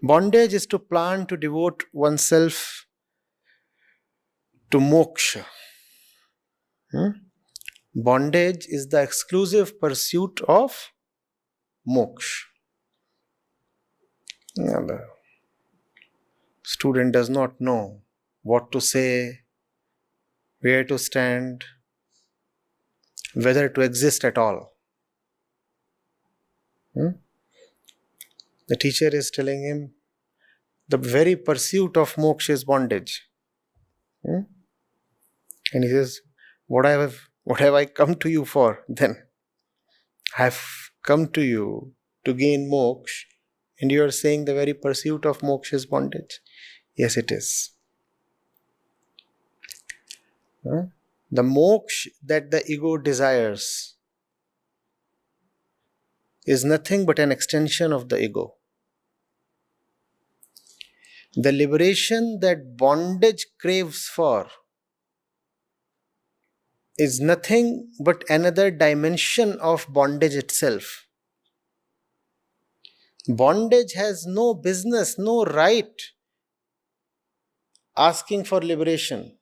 Bondage is to plan to devote oneself to moksha. Bondage is the exclusive pursuit of moksha. The student does not know what to say, where to stand, whether to exist at all. The teacher is telling him the very pursuit of moksha is bondage. And he says, what have I come to you for then? I have come to you to gain moksha, and you are saying the very pursuit of moksha is bondage. Yes, it is. The moksha that the ego desires is nothing but an extension of the ego. The liberation that bondage craves for is nothing but another dimension of bondage itself. Bondage has no business, no right asking for liberation.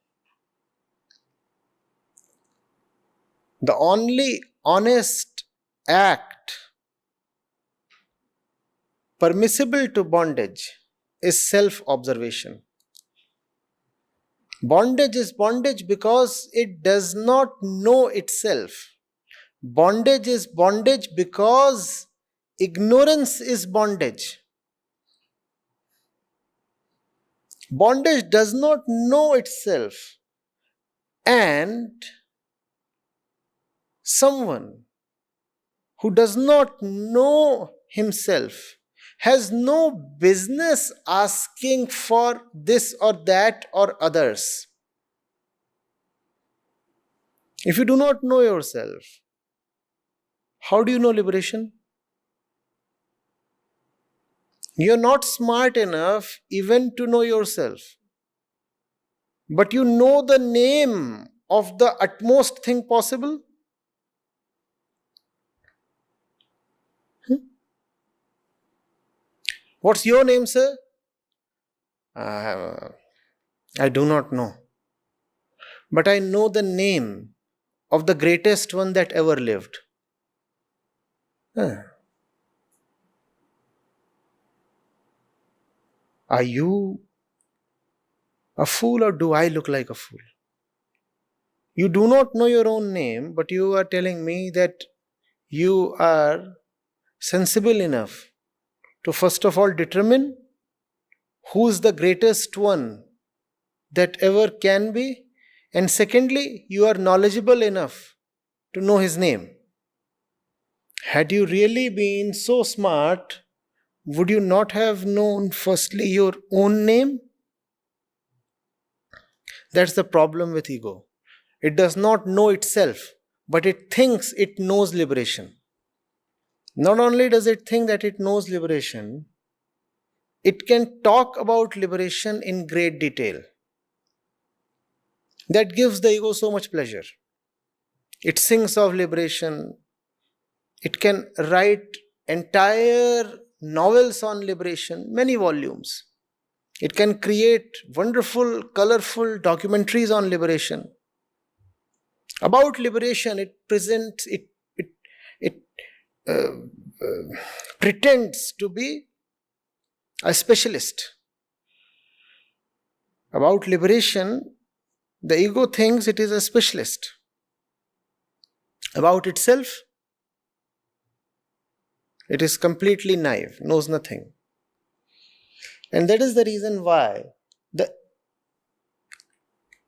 The only honest act permissible to bondage is self-observation. Bondage is bondage because it does not know itself. Bondage is bondage because ignorance is bondage. Bondage does not know itself, and someone who does not know himself has no business asking for this or that or others. If you do not know yourself, how do you know liberation? You are not smart enough even to know yourself. But you know the name of the utmost thing possible. What's your name, sir? I do not know. But I know the name of the greatest one that ever lived. Are you a fool, or do I look like a fool? You do not know your own name, but you are telling me that you are sensible enough to first of all determine who is the greatest one that ever can be, and secondly, you are knowledgeable enough to know his name. Had you really been so smart, would you not have known firstly your own name? That's the problem with ego. It does not know itself, but it thinks it knows liberation. Not only does it think that it knows liberation, it can talk about liberation in great detail. That gives the ego so much pleasure. It sings of liberation. It can write entire novels on liberation, many volumes. It can create wonderful, colorful documentaries on liberation. About liberation, it presents, it pretends to be a specialist. About liberation, the ego thinks it is a specialist. About itself, it is completely naive, knows nothing. And that is the reason why the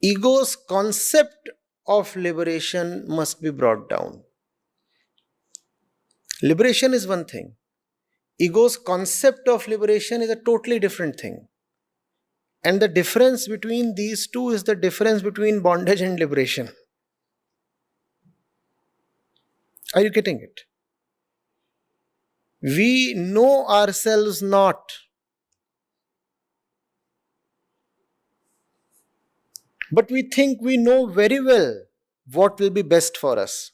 ego's concept of liberation must be brought down. Liberation is one thing. Ego's concept of liberation is a totally different thing. And the difference between these two is the difference between bondage and liberation. Are you getting it? We know ourselves not. But we think we know very well what will be best for us.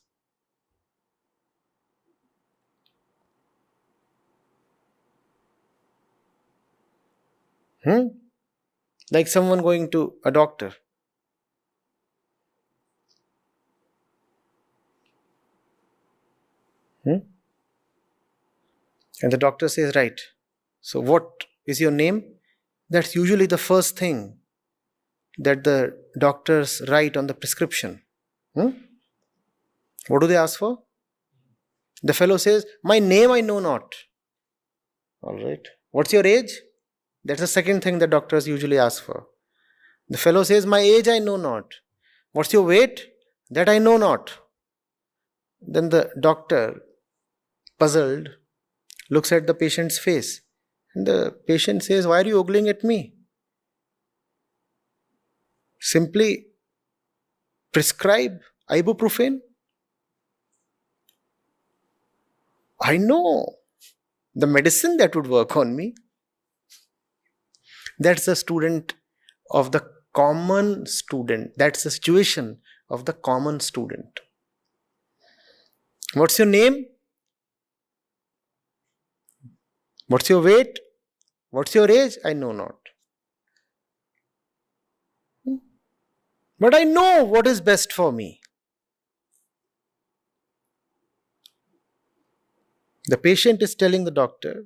Hmm? Like someone going to a doctor. Hmm? And the doctor says, right. So, what is your name? That's usually the first thing that the doctors write on the prescription. Hmm? What do they ask for? The fellow says, my name I know not. All right. What's your age? That's the second thing the doctors usually ask for. The fellow says, my age I know not. What's your weight? That I know not. Then the doctor, puzzled, looks at the patient's face. And the patient says, why are you ogling at me? Simply prescribe ibuprofen? I know the medicine that would work on me. That's the student of the common student. That's the situation of the common student. What's your name? What's your weight? What's your age? I know not. But I know what is best for me. The patient is telling the doctor,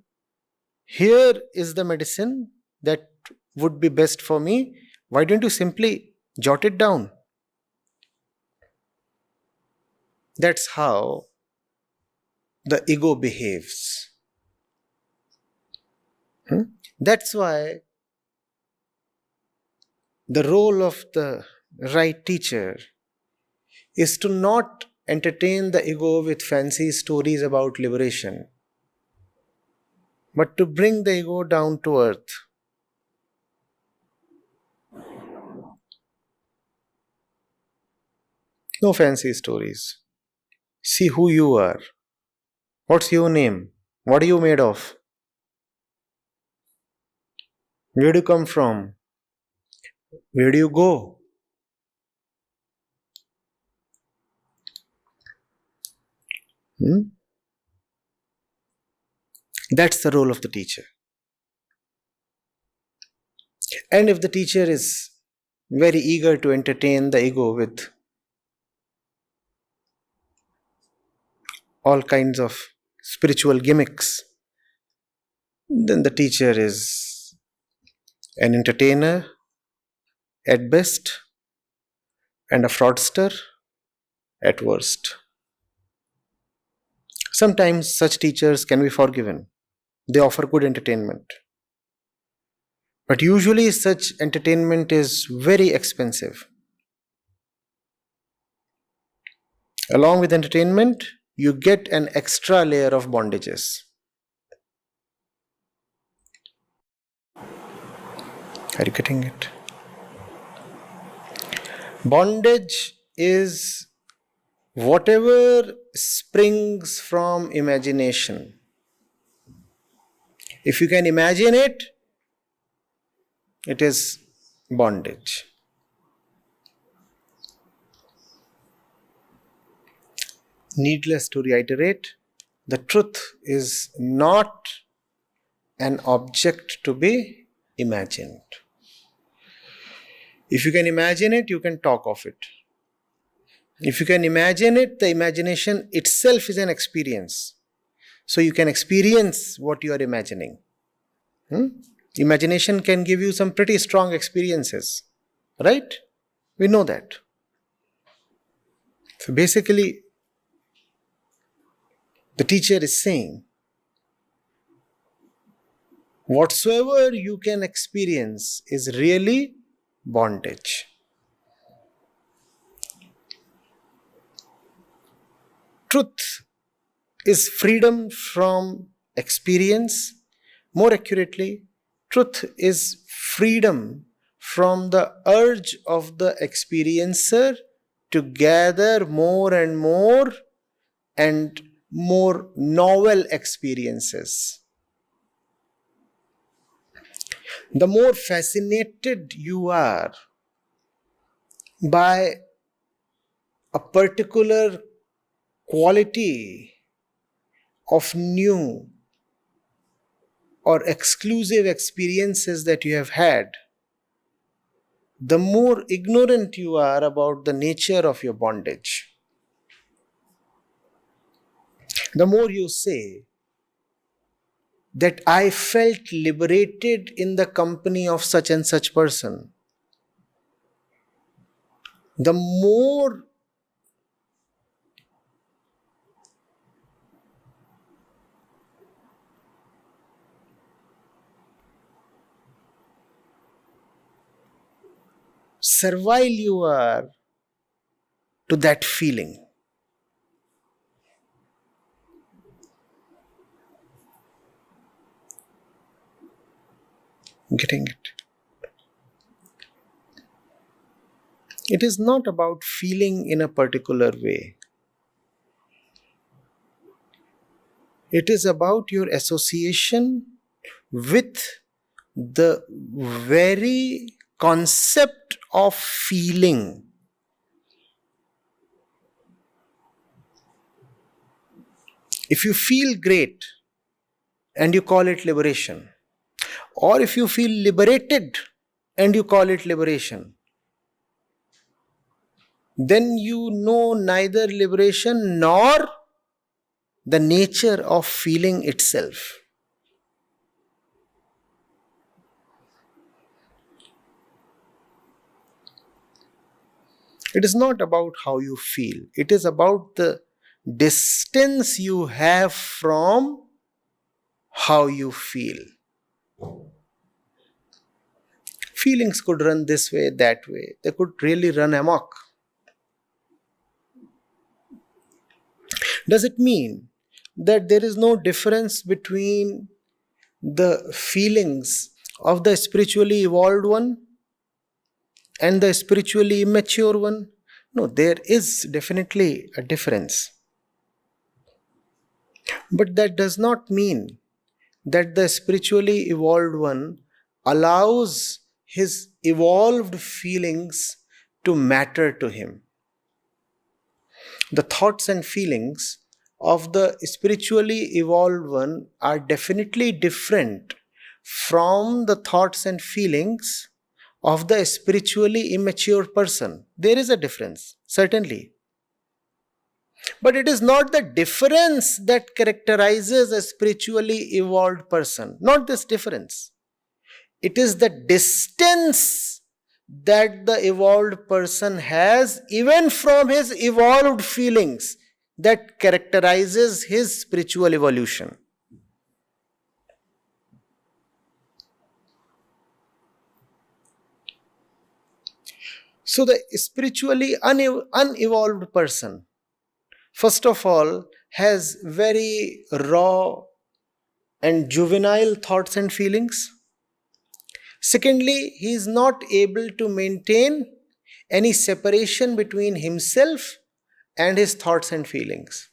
here is the medicine that would be best for me. Why don't you simply jot it down? That's how the ego behaves. That's why the role of the right teacher is to not entertain the ego with fancy stories about liberation, but to bring the ego down to earth. No fancy stories. See who you are. What's your name? What are you made of? Where do you come from? Where do you go? Hmm? That's the role of the teacher. And if the teacher is very eager to entertain the ego with all kinds of spiritual gimmicks, then the teacher is an entertainer at best and a fraudster at worst. Sometimes such teachers can be forgiven. They offer good entertainment. But usually such entertainment is very expensive. Along with entertainment, you get an extra layer of bondages. Are you getting it? Bondage is whatever springs from imagination. If you can imagine it, it is bondage. Needless to reiterate, the truth is not an object to be imagined. If you can imagine it, you can talk of it. If you can imagine it, the imagination itself is an experience. So you can experience what you are imagining. Imagination can give you some pretty strong experiences, right? We know that. So basically, the teacher is saying, whatsoever you can experience is really bondage. Truth is freedom from experience. More accurately, truth is freedom from the urge of the experiencer to gather more and more novel experiences. The more fascinated you are by a particular quality of new or exclusive experiences that you have had, the more ignorant you are about the nature of your bondage. The more you say that I felt liberated in the company of such and such person, the more servile you are to that feeling. Getting it? It is not about feeling in a particular way. It is about your association with the very concept of feeling. If you feel great and you call it liberation, or if you feel liberated and you call it liberation, then you know neither liberation nor the nature of feeling itself. It is not about how you feel. It is about the distance you have from how you feel. Feelings could run this way, that way. They could really run amok. Does it mean that there is no difference between the feelings of the spiritually evolved one and the spiritually immature one? No, there is definitely a difference. But that does not mean that the spiritually evolved one allows his evolved feelings to matter to him. The thoughts and feelings of the spiritually evolved one are definitely different from the thoughts and feelings of the spiritually immature person. There is a difference, certainly. But it is not the difference that characterizes a spiritually evolved person. Not this difference. It is the distance that the evolved person has even from his evolved feelings that characterizes his spiritual evolution. So the spiritually unevolved person, first of all, has very raw and juvenile thoughts and feelings. Secondly, he is not able to maintain any separation between himself and his thoughts and feelings.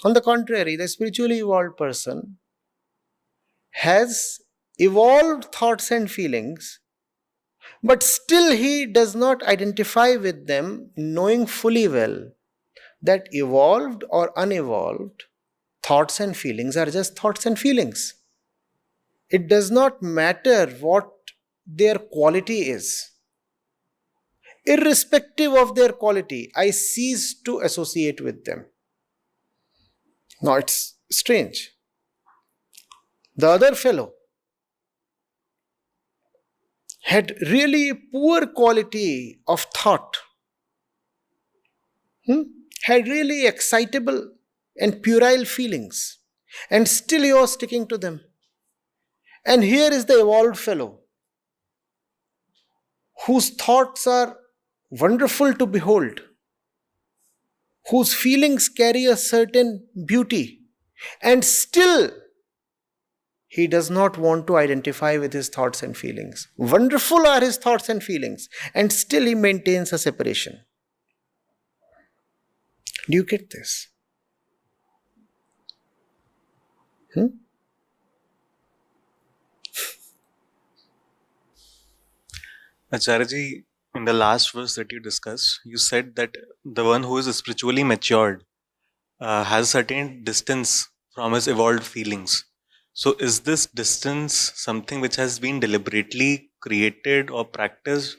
On the contrary, the spiritually evolved person has evolved thoughts and feelings, but still he does not identify with them, knowing fully well that evolved or unevolved thoughts and feelings are just thoughts and feelings. It does not matter what their quality is. Irrespective of their quality, I cease to associate with them. Now it's strange. The other fellow had really poor quality of thought, had really excitable and puerile feelings, and still he was sticking to them. And here is the evolved fellow, whose thoughts are wonderful to behold, whose feelings carry a certain beauty, and still he does not want to identify with his thoughts and feelings. Wonderful are his thoughts and feelings, and still he maintains a separation. Do you get this? Acharya, in the last verse that you discussed, you said that the one who is spiritually matured has a certain distance from his evolved feelings. So, is this distance something which has been deliberately created or practiced,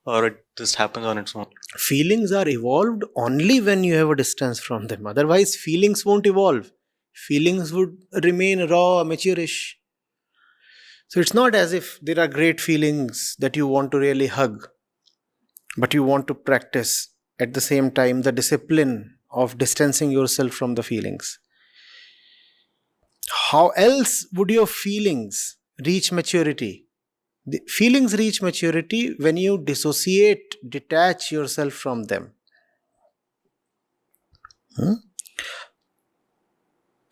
or it just happens on its own? Feelings are evolved only when you have a distance from them. Otherwise, feelings won't evolve. Feelings would remain raw, amateurish. So it's not as if there are great feelings that you want to really hug, but you want to practice at the same time the discipline of distancing yourself from the feelings. How else would your feelings reach maturity? The feelings reach maturity when you dissociate, detach yourself from them.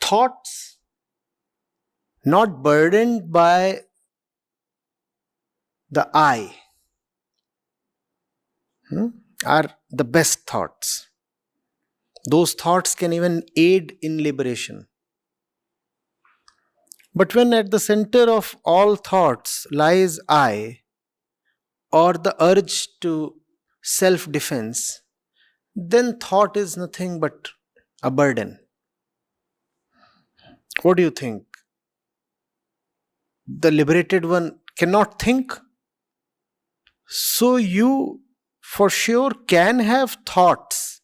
Thoughts not burdened by the I are the best thoughts. Those thoughts can even aid in liberation. But when at the center of all thoughts lies I, or the urge to self defense, then thought is nothing but a burden. What do you think? The liberated one cannot think? So you for sure can have thoughts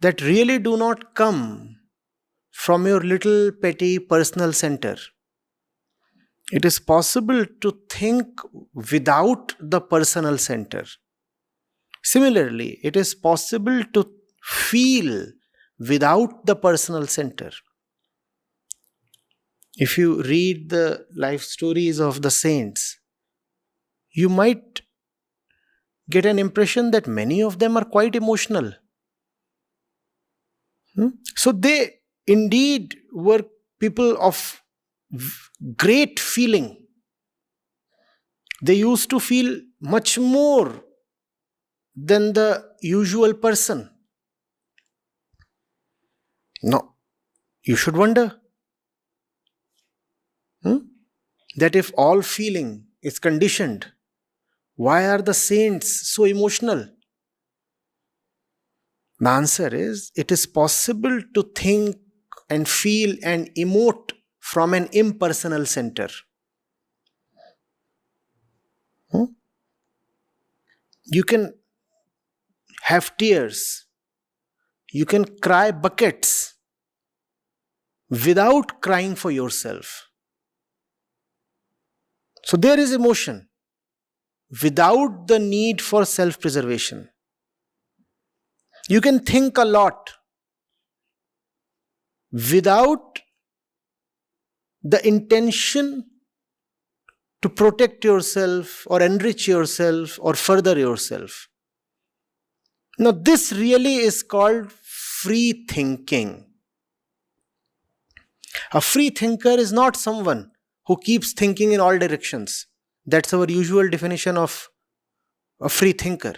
that really do not come from your little petty personal center. It is possible to think without the personal center. Similarly, it is possible to feel without the personal center. If you read the life stories of the saints, you might get an impression that many of them are quite emotional. So they indeed were people of great feeling. They used to feel much more than the usual person. Now, you should wonder that if all feeling is conditioned, why are the saints so emotional? The answer is, it is possible to think and feel and emote from an impersonal center. You can have tears. You can cry buckets without crying for yourself. So there is emotion without the need for self-preservation. You can think a lot without the intention to protect yourself or enrich yourself or further yourself. Now, this really is called free thinking. A free thinker is not someone who keeps thinking in all directions. That's our usual definition of a free thinker.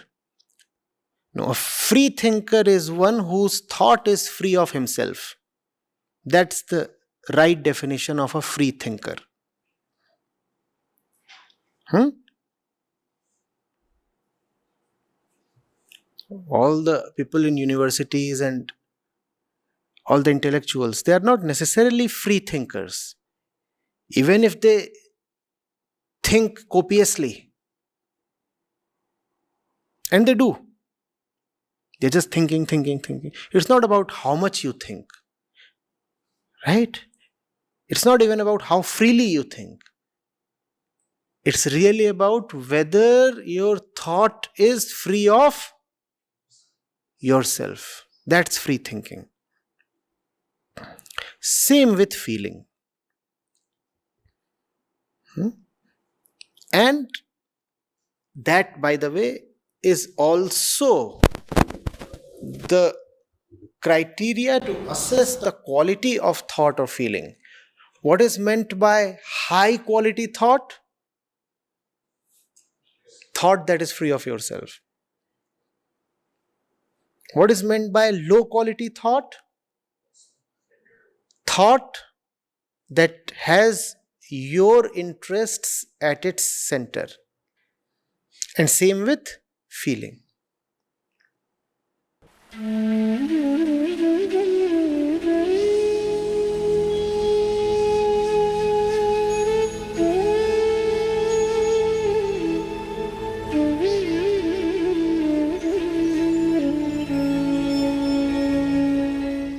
No, a free thinker is one whose thought is free of himself. That's the right definition of a free thinker. All the people in universities and all the intellectuals, they are not necessarily free thinkers. Even if they think copiously, and they do, they're just thinking. It's not about how much you think, right? It's not even about how freely you think. It's really about whether your thought is free of yourself. That's free thinking. Same with feeling. And that, by the way, is also the criteria to assess the quality of thought or feeling. What is meant by high quality thought? Thought that is free of yourself. What is meant by low quality thought? Thought that has your interests at its center. And same with feeling.